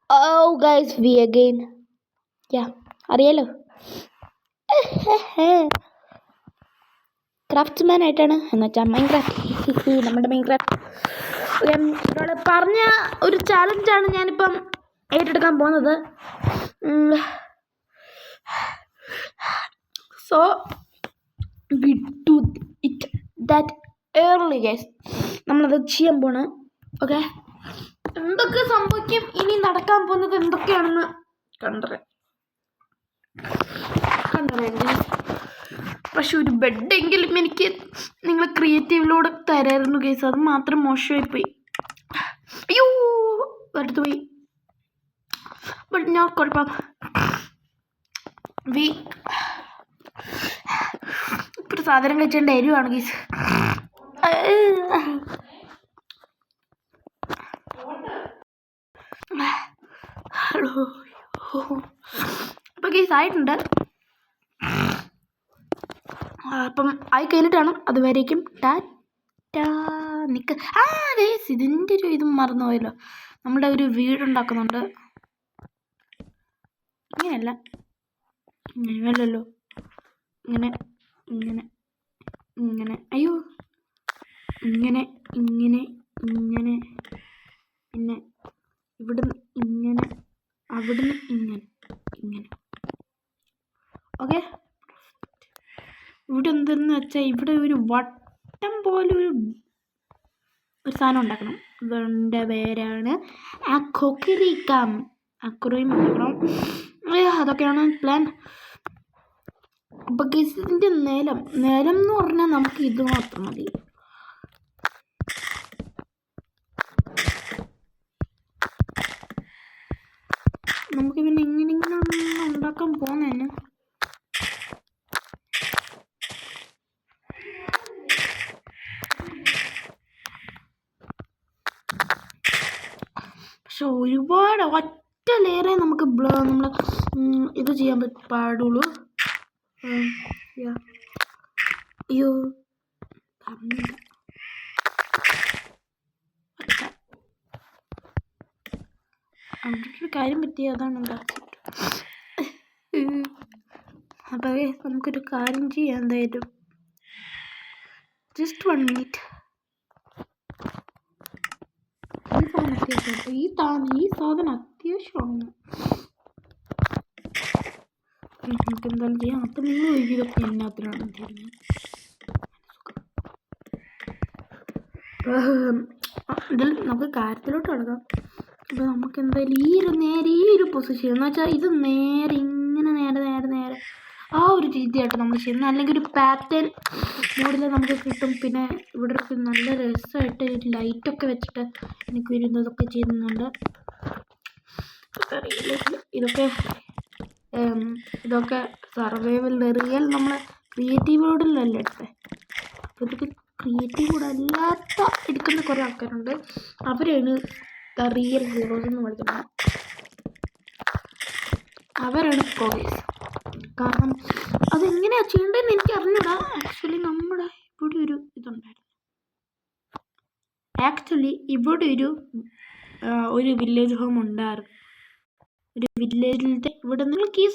Oh guys, we again. Yeah, അറിയാലോ craftsman ആയിട്ടാണ് എന്നുവെച്ചാൽ മൈൻക്രാഫ്റ്റ് നമ്മുടെ മൈൻക്രാഫ്റ്റ് ഒരാൾ പറഞ്ഞ ഒരു ചാലഞ്ചാണ് ഞാനിപ്പം ഏറ്റെടുക്കാൻ പോകുന്നത്. So we do it that early guys. നമ്മളത് ചെയ്യാൻ പോണ്. ഓക്കെ, എന്തൊക്കെ സംഭവിക്കും, ഇനി നടക്കാൻ പോകുന്നത് എന്തൊക്കെയാണെന്ന് കണ്ടറിയാം. പക്ഷെ ഒരു ബെഡെങ്കിലും എനിക്ക് നിങ്ങൾ ക്രിയേറ്റീവിലൂടെ തരായിരുന്നു കേസ്. അത് മാത്രം മോശമായിപ്പോയി. അയ്യോ, അടുത്ത് പോയി. ബട്ട് ഞാൻ കുഴപ്പം ഇപ്പോൾ സാധനം കഴിച്ചേണ്ട എരിവാണ് കേസ്. ഹലോ, അപ്പോൾ കേസ് ആയിട്ടുണ്ട്. അപ്പം ആയി കഴിഞ്ഞിട്ടാണ്. അതുവരേക്കും ടാറ്റാ. നിൽക്ക്. ഗൈസ്, ഇതിൻ്റെ ഒരു ഇതും മറന്നു പോയല്ലോ. നമ്മുടെ ഒരു വീടുണ്ടാക്കുന്നുണ്ട്. ഇങ്ങനെയല്ല, ഇങ്ങനെയല്ലല്ലോ, ഇങ്ങനെ ഇങ്ങനെ ഇങ്ങനെ. അയ്യോ, ഇങ്ങനെ ഇങ്ങനെ ഇങ്ങനെ, പിന്നെ ഇവിടുന്ന് ഇങ്ങനെ, അവിടുന്ന് ഇങ്ങനെ ഇങ്ങനെ. ഓക്കെ, ഇവിടെ എന്തെന്ന് വെച്ചാൽ ഇവിടെ ഒരു വട്ടം പോലെ ഒരു സാധനം ഉണ്ടാക്കണം. ഇതിൻ്റെ പേരാണ് അക്വറിയം. ഉണ്ടാക്കണം. അതൊക്കെയാണ് പ്ലാൻ. അപ്പോൾ ഇതിൻ്റെ നിലം എന്ന് പറഞ്ഞാൽ നമുക്ക് ഇത് മാത്രം മതി. നമുക്ക് പിന്നെ എങ്ങനെയെങ്കിലും ഉണ്ടാക്കാൻ പോകുന്നതിന് പക്ഷെ ഒരുപാട് ഒറ്റ ലെയറേ നമുക്ക് നമ്മൾ ഇത് ചെയ്യാൻ പാടുള്ളൂ. അയ്യോ, ഒരു കാര്യം പറ്റിയ അതാണ് ഉണ്ടാക്കിയിട്ട്. അപ്പോൾ നമുക്കൊരു കാര്യം ചെയ്യാം. എന്തായാലും ജസ്റ്റ് 1 മിനിറ്റ്. ഈ സാധനം അത്യാവശ്യമാണ്. നമുക്ക് എന്തായാലും ചെയ്യാം. അപ്പം നിങ്ങൾ ഇതൊക്കെ എന്നാത്തിനാണ് ചെയ്യുന്നത്? ഇതിൽ നമുക്ക് കാര്യത്തിലോട്ട് കിടക്കാം. അപ്പോൾ നമുക്ക് എന്തായാലും ഈ ഒരു പൊസിഷൻ എന്ന് വെച്ചാൽ ഇത് നേരെ ഇങ്ങനെ നേരെ ആ ഒരു രീതിയായിട്ട് നമ്മൾ ചെയ്യുന്നത്. അല്ലെങ്കിൽ ഒരു പാറ്റേൺ മോഡിൽ നമുക്ക് കിട്ടും. പിന്നെ ഇവിടെ നല്ല രസമായിട്ട് ലൈറ്റൊക്കെ വെച്ചിട്ട് എനിക്ക് വരുന്നതൊക്കെ ചെയ്യുന്നുണ്ട്. ഇതൊക്കെ സർവൈവൽ റിയൽ നമ്മൾ ക്രിയേറ്റീവ് മോഡിലല്ലേ എടുത്തത്. അപ്പോൾ ഇതൊക്കെ ക്രിയേറ്റീവ് മോഡ് അല്ലാത്ത എടുക്കുന്ന കുറേ ആൾക്കാരുണ്ട്. അവരാണ് റിയൽ ഹീറോസ് എന്ന് വിളിക്കുന്നത്. അവരാണ് പ്രോഗ്രസ്. കാരണം അതെങ്ങനെയാണ് ചെയ്യേണ്ടതെന്ന് എനിക്ക് അറിഞ്ഞൂടാ. ആക്ച്വലി നമ്മുടെ ഇവിടെ ഒരു ഇതുണ്ടായിരുന്നു. ഇവിടെ ഒരു വില്ലേജ് ഹോം ഉണ്ടായിരുന്നു. ഒരു വില്ലേജിലത്തെ ഇവിടെ നിങ്ങൾക്ക് ഈ